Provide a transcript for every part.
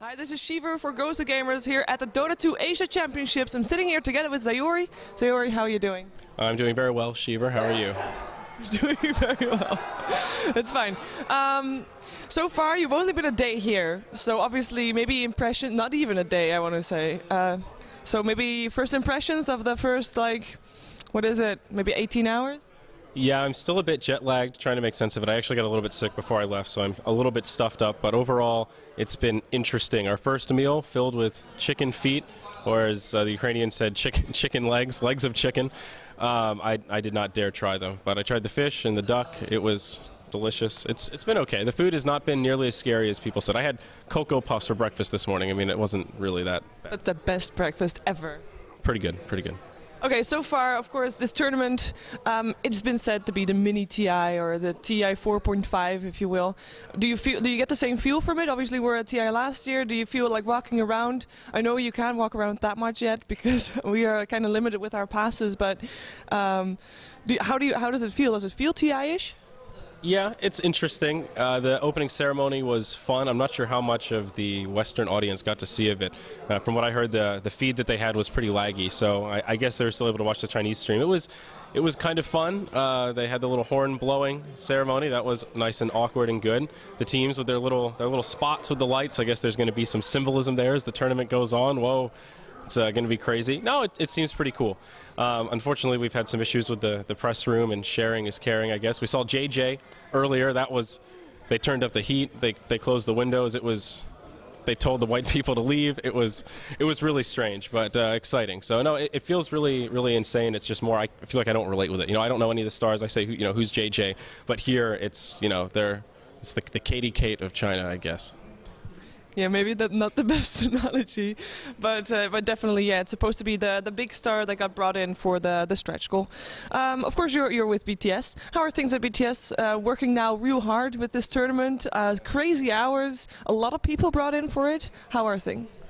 Hi, this is Shiver for GosuGamers here at the Dota 2 Asia Championships. I'm sitting here together with Zyori. Zyori, how are you doing? I'm doing very well, Shiver. How are you? Doing very well. It's fine. So far, you've only been a day here, so obviously maybe not even a day, I want to say. So maybe first impressions of the first, like, what is it, maybe 18 hours? Yeah, I'm still a bit jet-lagged, trying to make sense of it. I actually got a little bit sick before I left, so I'm a little bit stuffed up. But overall, it's been interesting. Our first meal filled with chicken feet, or as the Ukrainians said, chicken legs of chicken. I did not dare try them, but I tried the fish and the duck. It was delicious. It's been okay. The food has not been nearly as scary as people said. I had Cocoa Puffs for breakfast this morning. I mean, it wasn't really that bad. That's the best breakfast ever. Pretty good, pretty good. Okay, so far, of course, this tournament, it's been said to be the mini TI or the TI 4.5, if you will. Do you get the same feel from it? Obviously, we're at TI last year. Do you feel like walking around? I know you can't walk around that much yet because we are kind of limited with our passes. But how does it feel? Does it feel TI-ish? Yeah, it's interesting. The opening ceremony was fun. I'm not sure how much of the Western audience got to see of it. From what I heard, the feed that they had was pretty laggy, so I guess they were still able to watch the Chinese stream. It was kind of fun. They had the little horn blowing ceremony. That was nice and awkward and good. The teams with their little spots with the lights. I guess there's going to be some symbolism there as the tournament goes on. Whoa. It's going to be crazy. No, it seems pretty cool. Unfortunately, we've had some issues with the press room, and sharing is caring, I guess. We saw JJ earlier. They turned up the heat. They closed the windows. They told the white people to leave. It was really strange, but exciting. So no, it feels really insane. It's just more. I feel like I don't relate with it. I don't know any of the stars. I say who's JJ, but here it's it's the Katie Kate of China, I guess. Yeah, maybe that's not the best analogy, but definitely, yeah, it's supposed to be the big star that got brought in for the stretch goal. Of course, you're with BTS. How are things at BTS? Working now real hard with this tournament, crazy hours, a lot of people brought in for it. How are things?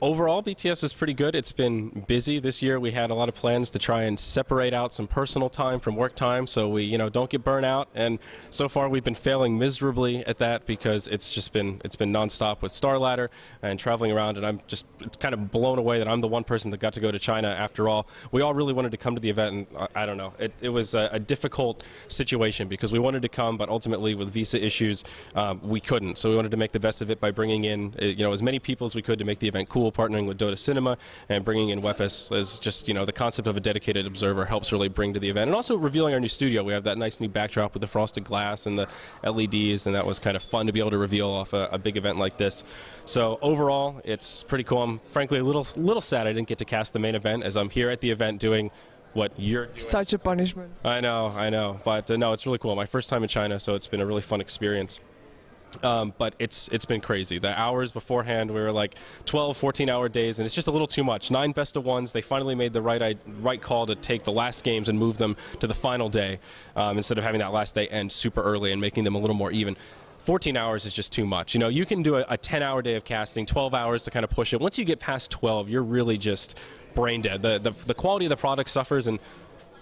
Overall, BTS is pretty good. It's been busy this year. We had a lot of plans to try and separate out some personal time from work time, so we don't get burnt out. And so far, we've been failing miserably at that because it's been nonstop with Star Ladder and traveling around. And it's kind of blown away that I'm the one person that got to go to China. After all, we all really wanted to come to the event, and I don't know. It was a difficult situation because we wanted to come, but ultimately with visa issues, we couldn't. So we wanted to make the best of it by bringing in as many people as we could to make the event cool. Partnering with Dota Cinema and bringing in Wepis as just the concept of a dedicated observer helps really bring to the event, and also revealing our new studio. We have that nice new backdrop with the frosted glass and the LEDs, and that was kind of fun to be able to reveal off a big event like this. So overall, it's pretty cool. I'm frankly a little sad I didn't get to cast the main event, as I'm here at the event doing what you're doing. Such a punishment. I know, but no, it's really cool. My first time in China, so it's been a really fun experience. But it's been crazy. The hours beforehand, we were like 12, 14-hour days, and it's just a little too much. 9 best-of-1s. They finally made the right call to take the last games and move them to the final day instead of having that last day end super early and making them a little more even. 14 hours is just too much. You can do a 10-hour day of casting, 12 hours to kind of push it. Once you get past 12, you're really just brain dead. The quality of the product suffers, and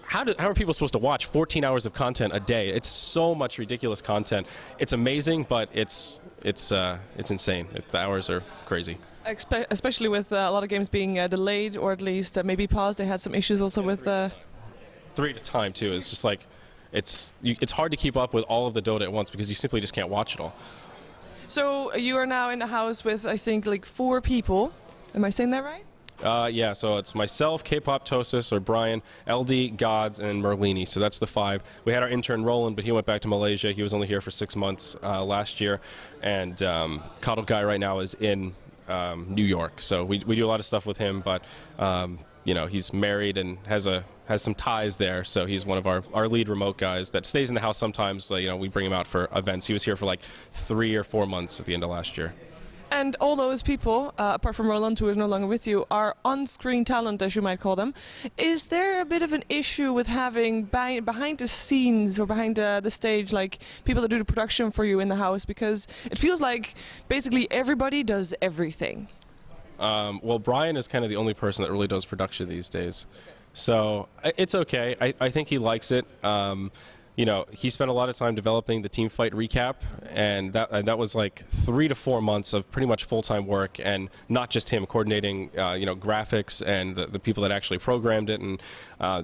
how are people supposed to watch 14 hours of content a day? It's so much ridiculous content. It's amazing, but it's insane. The hours are crazy. Especially with a lot of games being delayed or at least maybe paused. They had some issues also with 3 at a time too. It's just like it's hard to keep up with all of the Dota at once because you simply just can't watch it all. So you are now in the house with I think like 4 people. Am I saying that right? Yeah, so it's myself, K-Pop Tosis, or Brian, LD, Gods, and Merlini. So that's the 5. We had our intern Roland, but he went back to Malaysia. He was only here for 6 months last year. And Coddle Guy right now is in New York. So we do a lot of stuff with him, but he's married and has some ties there. So he's one of our lead remote guys that stays in the house sometimes. We bring him out for events. He was here for like 3 or 4 months at the end of last year. And all those people, apart from Roland, who is no longer with you, are on-screen talent, as you might call them. Is there a bit of an issue with having behind the scenes or behind the stage, like people that do the production for you in the house? Because it feels like basically everybody does everything. Well, Brian is kind of the only person that really does production these days. So it's okay. I think he likes it. you know, he spent a lot of time developing the team fight recap, and that was like 3 to 4 months of pretty much full-time work, and not just him coordinating, you know, graphics and the people that actually programmed it and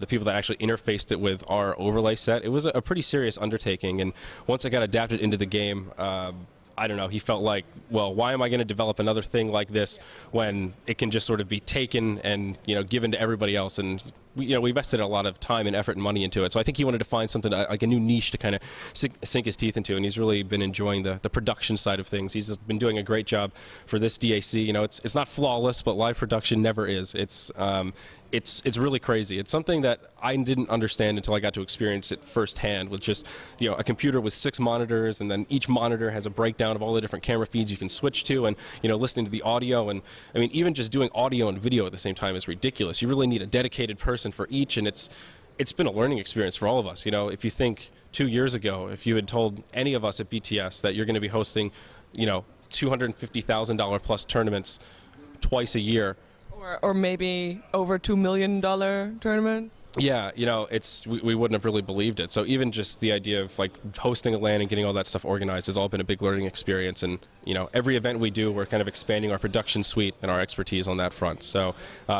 the people that actually interfaced it with our overlay set. It was a pretty serious undertaking, and once it got adapted into the game, I don't know, he felt like, well, why am I going to develop another thing like this when it can just sort of be taken and, you know, given to everybody else? And you know, we invested a lot of time and effort and money into it. So I think he wanted to find something like a new niche to kind of sink his teeth into, and he's really been enjoying the production side of things. He's been doing a great job for this DAC. You know, it's not flawless, but live production never is. It's really crazy. It's something that I didn't understand until I got to experience it firsthand with just, you know, a computer with 6 monitors, and then each monitor has a breakdown of all the different camera feeds you can switch to, and, you know, listening to the audio. And I mean, even just doing audio and video at the same time is ridiculous. You really need a dedicated person for each, and it's been a learning experience for all of us. You know, if you think 2 years ago, if you had told any of us at BTS that you're going to be hosting, you know, $250,000 plus tournaments twice a year, or maybe over $2 million tournament. Yeah, you know, we wouldn't have really believed it. So even just the idea of like hosting a LAN and getting all that stuff organized has all been a big learning experience. And you know, every event we do, we're kind of expanding our production suite and our expertise on that front. So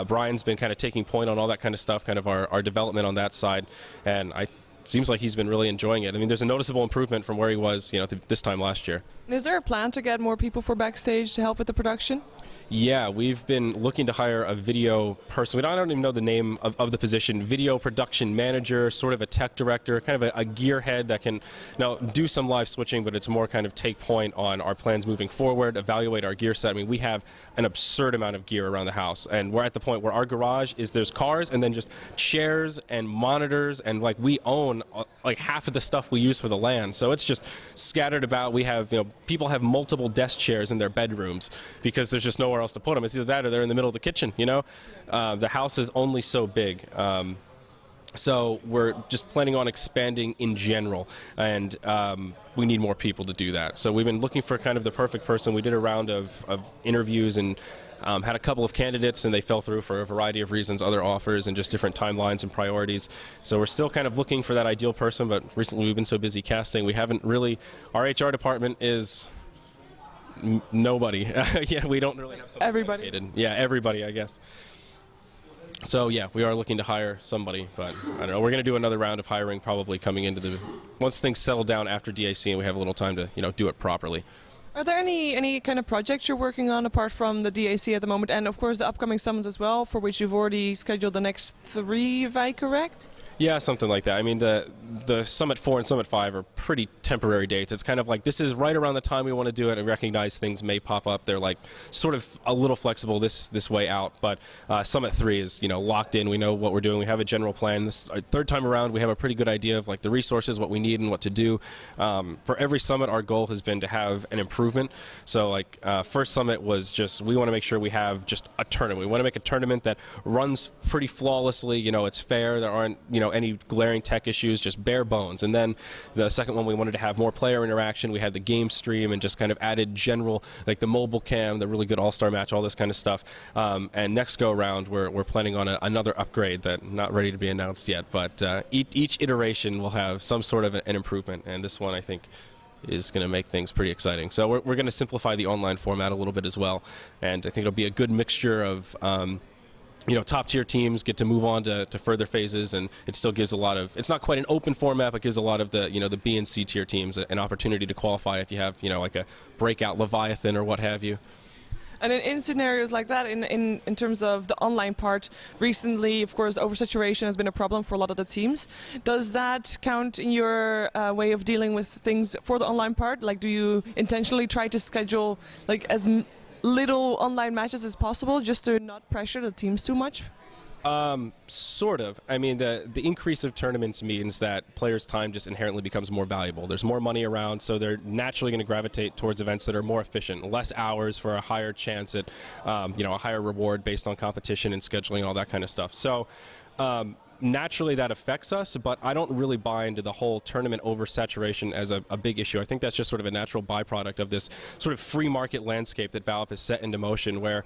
Brian's been kind of taking point on all that kind of stuff, kind of our development on that side, and seems like he's been really enjoying it. I mean, there's a noticeable improvement from where he was, you know, this time last year. Is there a plan to get more people for backstage to help with the production? Yeah, we've been looking to hire a video person. I don't even know the name of the position. Video production manager, sort of a tech director, kind of a gearhead that can now do some live switching, but it's more kind of take point on our plans moving forward, evaluate our gear set. I mean, we have an absurd amount of gear around the house, and we're at the point where our garage is there's cars and then just chairs and monitors, and like we own like half of the stuff we use for the LAN. So it's just scattered about. We have, you know, people have multiple desk chairs in their bedrooms because there's just nowhere else to put them. It's either that or they're in the middle of the kitchen, you know. The house is only so big. So we're just planning on expanding in general, and we need more people to do that. So we've been looking for kind of the perfect person. We did a round of interviews and had a couple of candidates, and they fell through for a variety of reasons, other offers, and just different timelines and priorities. So we're still kind of looking for that ideal person, but recently we've been so busy casting, we haven't really, our HR department is nobody. Yeah, we don't really have somebody everybody. Dedicated. Yeah, everybody, I guess. So yeah, we are looking to hire somebody, but I don't know. We're going to do another round of hiring probably coming into once things settle down after DAC and we have a little time to, you know, do it properly. Are there any kind of projects you're working on apart from the DAC at the moment, and of course the upcoming summons as well, for which you've already scheduled the next 3, if I correct? Yeah, something like that. I mean, the Summit 4 and Summit 5 are pretty temporary dates. It's kind of like this is right around the time we want to do it and recognize things may pop up. They're like sort of a little flexible this way out. But Summit 3 is, you know, locked in. We know what we're doing. We have a general plan. This is our 3rd time around. We have a pretty good idea of like the resources, what we need, and what to do. For every summit, our goal has been to have an improvement. So like first summit was just we want to make sure we have just a tournament. We want to make a tournament that runs pretty flawlessly. You know, it's fair. There aren't, you know, any glaring tech issues, just bare bones. And then the second one, we wanted to have more player interaction. We had the game stream and just kind of added general, like the mobile cam, the really good all-star match, all this kind of stuff. And next go around, we're planning on another upgrade that not ready to be announced yet, but each iteration will have some sort of an improvement, and this one I think is going to make things pretty exciting. So we're going to simplify the online format a little bit as well, and I think it'll be a good mixture of you know, top-tier teams get to move on to further phases, and it still gives a lot of, it's not quite an open format, but gives a lot of the, you know, the B and C tier teams an opportunity to qualify if you have, you know, like a breakout Leviathan or what have you. And in scenarios like that, in terms of the online part, recently, of course, oversaturation has been a problem for a lot of the teams. Does that count in your way of dealing with things for the online part? Like, do you intentionally try to schedule like as little online matches as possible just to not pressure the teams too much? Sort of. I mean, the increase of tournaments means that players' time just inherently becomes more valuable. There's more money around, so they're naturally going to gravitate towards events that are more efficient, less hours for a higher chance at, you know, a higher reward based on competition and scheduling and all that kind of stuff. So, naturally that affects us, but I don't really buy into the whole tournament oversaturation as a big issue. I think that's just sort of a natural byproduct of this sort of free market landscape that Valve has set into motion, where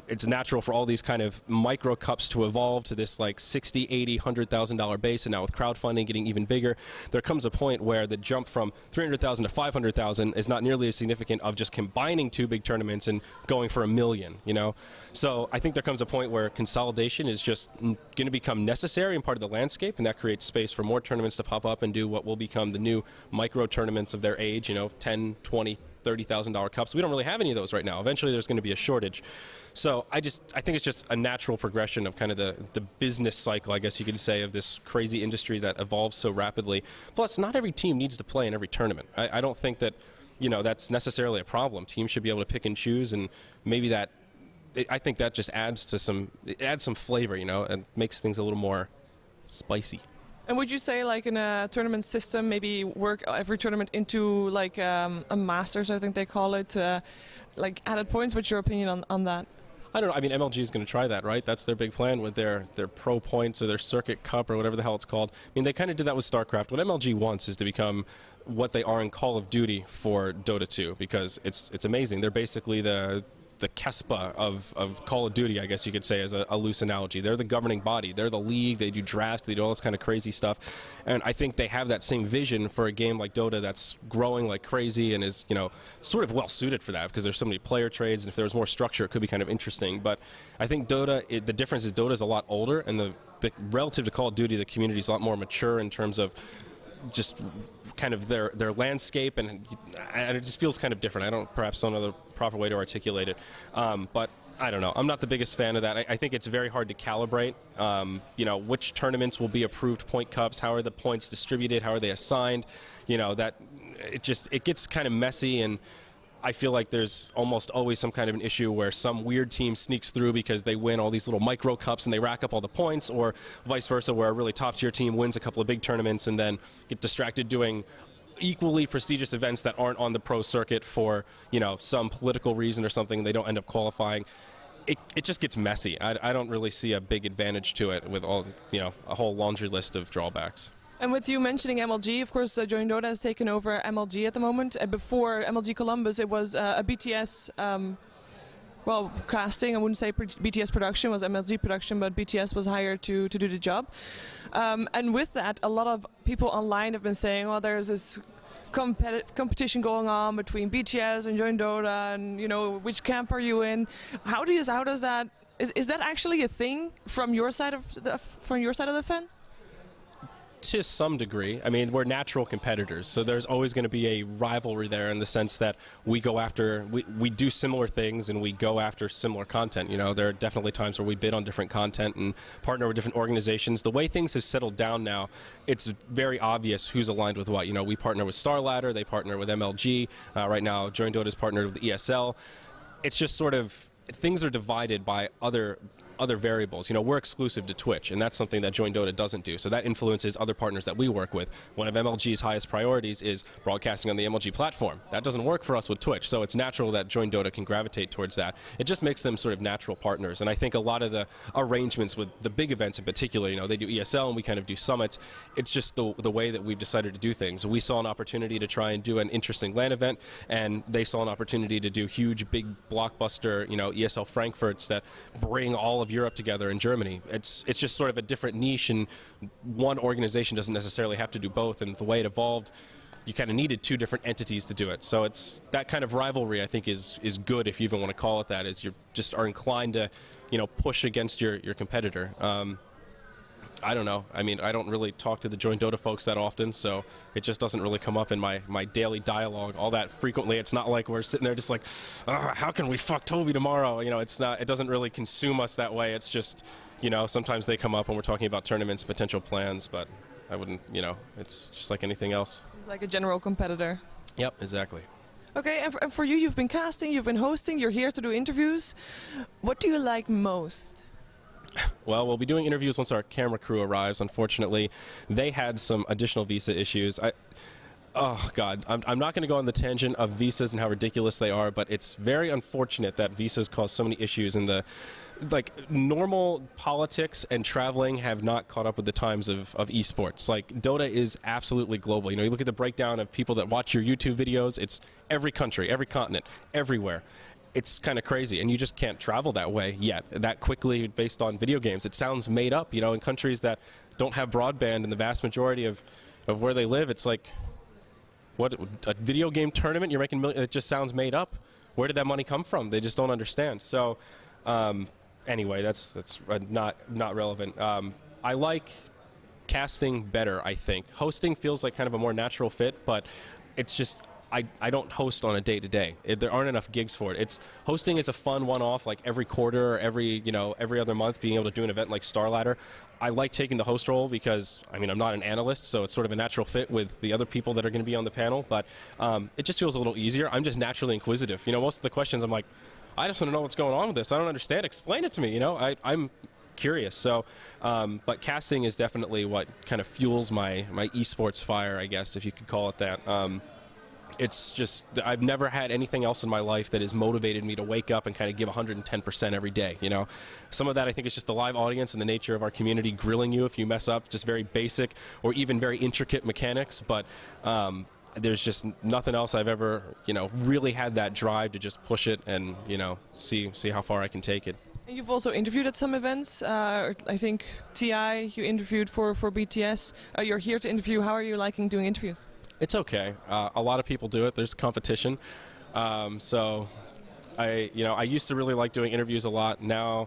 it's natural for all these kind of micro cups to evolve to this like $60, $80, $100,000 base, and now with crowdfunding getting even bigger, there comes a point where the jump from 300,000 to 500,000 is not nearly as significant of just combining two big tournaments and going for $1 million, you know? So I think there comes a point where consolidation is just going to become necessary and part of the landscape, and that creates space for more tournaments to pop up and do what will become the new micro tournaments of their age, you know, $10, $20, $30,000 cups. We don't really have any of those right now. Eventually there's going to be a shortage. So I think it's just a natural progression of kind of the business cycle, I guess you could say, of this crazy industry that evolves so rapidly. Plus, not every team needs to play in every tournament. I don't think that, you know, that's necessarily a problem. Teams should be able to pick and choose, and maybe that, I think that just adds to some flavor, you know, and makes things a little more spicy. And would you say, like in a tournament system, maybe work every tournament into like a Masters, I think they call it, like added points? What's your opinion on that? I don't know. I mean, MLG is going to try that, right? That's their big plan with their pro points or their circuit cup or whatever the hell it's called. I mean, they kind of did that with StarCraft. What MLG wants is to become what they are in Call of Duty for Dota 2, because it's amazing. They're basically the Kespa of Call of Duty, I guess you could say, as a loose analogy. They're the governing body. They're the league. They do drafts. They do all this kind of crazy stuff. And I think they have that same vision for a game like Dota that's growing like crazy and is, you know, sort of well suited for that, because there's so many player trades, and if there was more structure, it could be kind of interesting. But I think Dota, the difference is Dota's a lot older, and the relative to Call of Duty, the community is a lot more mature in terms of just kind of their landscape, and it just feels kind of different. I perhaps don't know the proper way to articulate it, but I don't know. I'm not the biggest fan of that. I think it's very hard to calibrate, you know, which tournaments will be approved point cups, how are the points distributed, how are they assigned, you know, that it gets kind of messy, and I feel like there's almost always some kind of an issue where some weird team sneaks through because they win all these little micro cups and they rack up all the points, or vice versa, where a really top-tier team wins a couple of big tournaments and then get distracted doing equally prestigious events that aren't on the pro circuit for, you know, some political reason or something, and they don't end up qualifying. It just gets messy. I don't really see a big advantage to it with all, you know, a whole laundry list of drawbacks. And with you mentioning MLG, of course, Join Dota has taken over MLG at the moment. Before MLG Columbus, it was a BTS, well, casting. I wouldn't say BTS production, it was MLG production, but BTS was hired to do the job. And with that, a lot of people online have been saying, oh, there's this competition going on between BTS and Join Dota, and, you know, which camp are you in? How does that, is that actually a thing from your side of the fence? To some degree. I mean, we're natural competitors, so there's always going to be a rivalry there, in the sense that we go after, we do similar things and we go after similar content. You know, there are definitely times where we bid on different content and partner with different organizations. The way things have settled down now, it's very obvious who's aligned with what. You know, we partner with StarLadder, they partner with MLG. Right now, Join Dota is partnered with ESL. It's just sort of, things are divided by other variables. You know, we're exclusive to Twitch, and that's something that Join Dota doesn't do. So that influences other partners that we work with. One of MLG's highest priorities is broadcasting on the MLG platform. That doesn't work for us with Twitch, so it's natural that Join Dota can gravitate towards that. It just makes them sort of natural partners, and I think a lot of the arrangements with the big events in particular, you know, they do ESL and we kind of do summits. It's just the way that we've decided to do things. We saw an opportunity to try and do an interesting LAN event, and they saw an opportunity to do huge, big, blockbuster, you know, ESL Frankfurts that bring all of Europe together in Germany. It's just sort of a different niche, and one organization doesn't necessarily have to do both, and the way it evolved, you kind of needed two different entities to do it. So it's that kind of rivalry, I think, is good, if you even want to call it that, is you just are inclined to, you know, push against your competitor. I don't know. I mean, I don't really talk to the Join Dota folks that often, so it just doesn't really come up in my daily dialogue all that frequently. It's not like we're sitting there just like, oh, how can we fuck Toby tomorrow? You know, it's not. It doesn't really consume us that way. It's just, you know, sometimes they come up when we're talking about tournaments, potential plans, but I wouldn't, you know, it's just like anything else. It's like a general competitor. Yep, exactly. Okay, and for you, you've been casting, you've been hosting, you're here to do interviews. What do you like most? Well, we'll be doing interviews once our camera crew arrives. Unfortunately, they had some additional visa issues. Oh, God. I'm not going to go on the tangent of visas and how ridiculous they are, but it's very unfortunate that visas cause so many issues, and like normal politics and traveling have not caught up with the times of esports. Like Dota is absolutely global. You know, you look at the breakdown of people that watch your YouTube videos, it's every country, every continent, everywhere. It's kind of crazy, and you just can't travel that way yet, that quickly based on video games. It sounds made up, you know, in countries that don't have broadband in the vast majority of where they live. It's like, what, a video game tournament, you're making millions, it just sounds made up. Where did that money come from? They just don't understand. So anyway, that's not relevant. I like casting better, I think. Hosting feels like kind of a more natural fit, but it's just, I don't host on a day-to-day. There aren't enough gigs for it. Hosting is a fun one-off, like every quarter or every other month, being able to do an event like StarLadder. I like taking the host role because, I mean, I'm not an analyst, so it's sort of a natural fit with the other people that are going to be on the panel, but it just feels a little easier. I'm just naturally inquisitive. You know, most of the questions I'm like, I just want to know what's going on with this. I don't understand. Explain it to me, you know? I'm curious. So, but casting is definitely what kind of fuels my esports fire, I guess, if you could call it that. It's just, I've never had anything else in my life that has motivated me to wake up and kind of give 110% every day, you know. Some of that I think is just the live audience and the nature of our community grilling you if you mess up, just very basic or even very intricate mechanics, but there's just nothing else I've ever, you know, really had that drive to just push it and, you know, see how far I can take it. And you've also interviewed at some events. I think TI, you interviewed for BTS. You're here to interview. How are you liking doing interviews? It's okay. A lot of people do it. There's competition. So I used to really like doing interviews a lot. Now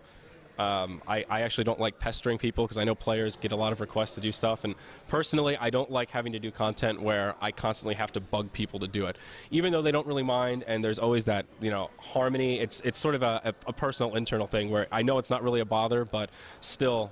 I actually don't like pestering people because I know players get a lot of requests to do stuff. And personally, I don't like having to do content where I constantly have to bug people to do it. Even though they don't really mind and there's always that, you know, harmony, it's sort of a personal internal thing where I know it's not really a bother, but still,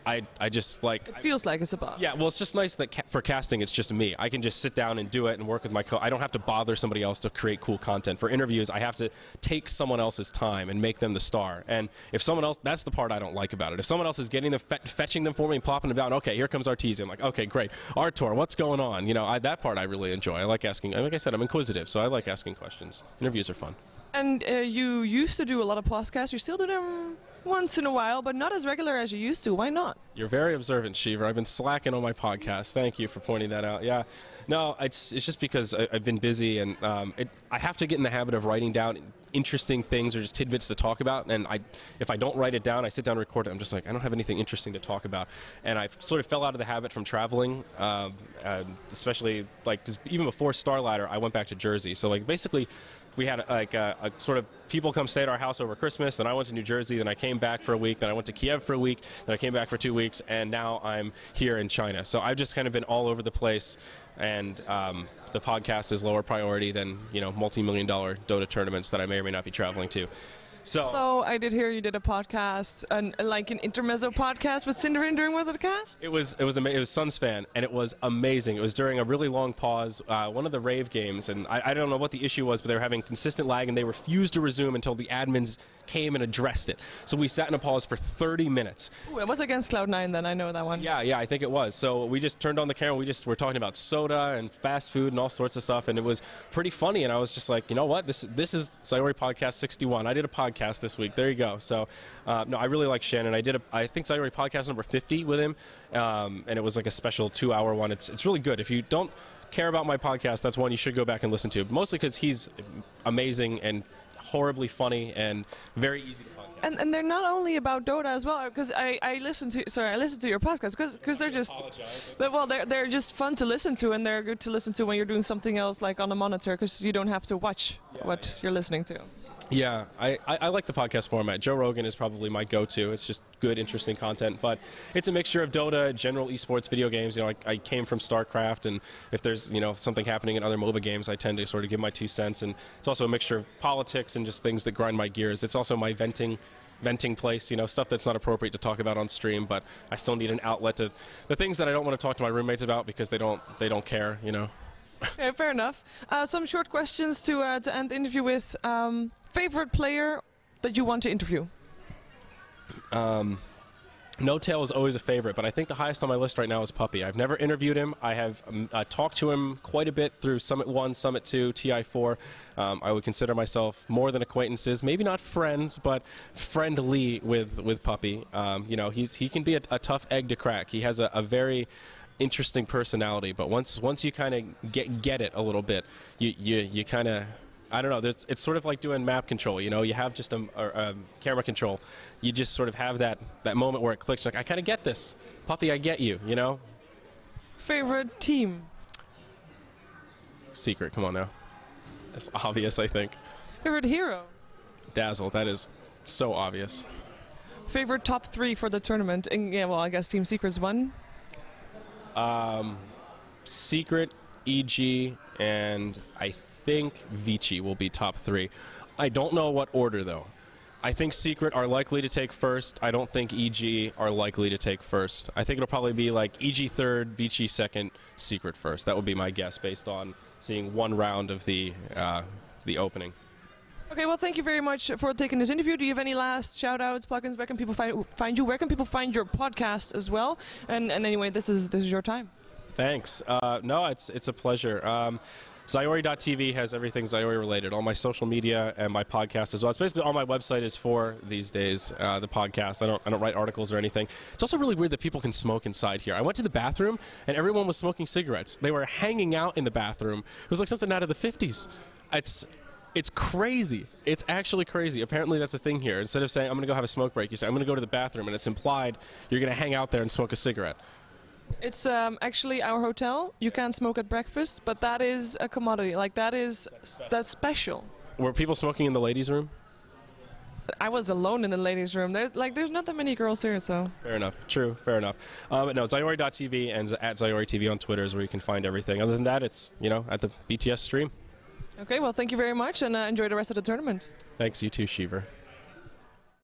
I just like... It feels like it's a bother. Yeah, well, it's just nice that for casting, it's just me. I can just sit down and do it and work with my I don't have to bother somebody else to create cool content. For interviews, I have to take someone else's time and make them the star. And if someone else... That's the part I don't like about it. If someone else is getting them, fetching them for me and plopping them down, okay, here comes Arteezy. I'm like, okay, great. Artur, what's going on? You know, that part I really enjoy. I like asking... Like I said, I'm inquisitive, so I like asking questions. Interviews are fun. And you used to do a lot of podcasts. You still do them once in a while, but not as regular as you used to. Why not? You're very observant, Shiva. I've been slacking on my podcast. Thank you for pointing that out. Yeah, no, it's just because I've been busy, and I have to get in the habit of writing down interesting things or just tidbits to talk about. And if I don't write it down, I sit down and record it. I'm just like, I don't have anything interesting to talk about. And I sort of fell out of the habit from traveling, especially like 'cause even before StarLadder, I went back to Jersey. So like basically, we had like a sort of people come stay at our house over Christmas, then I went to New Jersey, then I came back for a week, then I went to Kiev for a week, then I came back for 2 weeks, and now I'm here in China. So I've just kind of been all over the place, and the podcast is lower priority than, you know, multi-million-dollar Dota tournaments that I may or may not be traveling to. So, although I did hear you did a podcast, like an intermezzo podcast with Cinderin during one of the casts. It was Suns Fan, and it was amazing. It was during a really long pause, one of the rave games, and I don't know what the issue was, but they were having consistent lag, and they refused to resume until the admins came and addressed it. So we sat in a pause for 30 minutes. Ooh, it was against Cloud9 then, I know that one. Yeah, I think it was. So we just turned on the camera, we were talking about soda and fast food and all sorts of stuff, and it was pretty funny, and I was just like, you know what, this is Zyori Podcast 61. I did a podcast this week. There you go. So, no, I really like Shannon. I think Zyori Podcast number 50 with him, and it was like a special 2-hour one. It's really good. If you don't care about my podcast, that's one you should go back and listen to, mostly because he's amazing and horribly funny and very easy to podcast. And they're not only about Dota as well, because I listen to your podcast because they're just they're just fun to listen to, and they're good to listen to when you're doing something else like on a monitor, because you don't have to watch what you're listening to. Yeah, I like the podcast format. Joe Rogan is probably my go-to. It's just good, interesting content. But it's a mixture of Dota, general esports, video games. You know, I came from StarCraft, and if there's, you know, something happening in other MOBA games, I tend to sort of give my 2 cents. And it's also a mixture of politics and just things that grind my gears. It's also my venting place, you know, stuff that's not appropriate to talk about on stream, but I still need an outlet to the things that I don't want to talk to my roommates about because they don't care, you know. Okay, fair enough. Some short questions to end the interview with. Favorite player that you want to interview? No Tail is always a favorite, but I think the highest on my list right now is Puppy. I've never interviewed him. I have talked to him quite a bit through Summit 1, Summit 2, TI4. I would consider myself more than acquaintances, maybe not friends, but friendly with Puppy. You know, he can be a tough egg to crack. He has a very interesting personality, but once you kind of get it a little bit, you kind of, I don't know, it's sort of like doing map control, you know, you have just a camera control. You just sort of have that moment where it clicks, like, I kind of get this. Puppy, I get you, you know? Favorite team? Secret, come on now. That's obvious, I think. Favorite hero? Dazzle, that is so obvious. Favorite top 3 for the tournament? And, yeah, well, I guess Team Secret's one. Secret, EG, and I think Vici will be top 3. I don't know what order, though. I think Secret are likely to take first. I don't think EG are likely to take first. I think it'll probably be like EG third, Vici second, Secret first. That would be my guess based on seeing one round of the opening. Okay, well, thank you very much for taking this interview. Do you have any last shout-outs, plugins? Where can people find you? Where can people find your podcast as well? And anyway, this is your time. Thanks. No, it's a pleasure. Zyori.tv has everything Zyori related, all my social media and my podcast as well. It's basically all my website is for these days, the podcast. I don't write articles or anything. It's also really weird that people can smoke inside here. I went to the bathroom and everyone was smoking cigarettes. They were hanging out in the bathroom. It was like something out of the 50s. It's crazy. It's actually crazy. Apparently that's a thing here. Instead of saying, I'm going to go have a smoke break, you say, I'm going to go to the bathroom, and it's implied you're going to hang out there and smoke a cigarette. It's actually our hotel. You can't smoke at breakfast, but that is a commodity. Like, that's special. Were people smoking in the ladies' room? I was alone in the ladies' room. There's not that many girls here, so. Fair enough. True. Fair enough. But no, Zyori.tv and at ZyoriTV on Twitter is where you can find everything. Other than that, it's, you know, at the BTS stream. Okay, well, thank you very much, and enjoy the rest of the tournament. Thanks, you too, Shiver.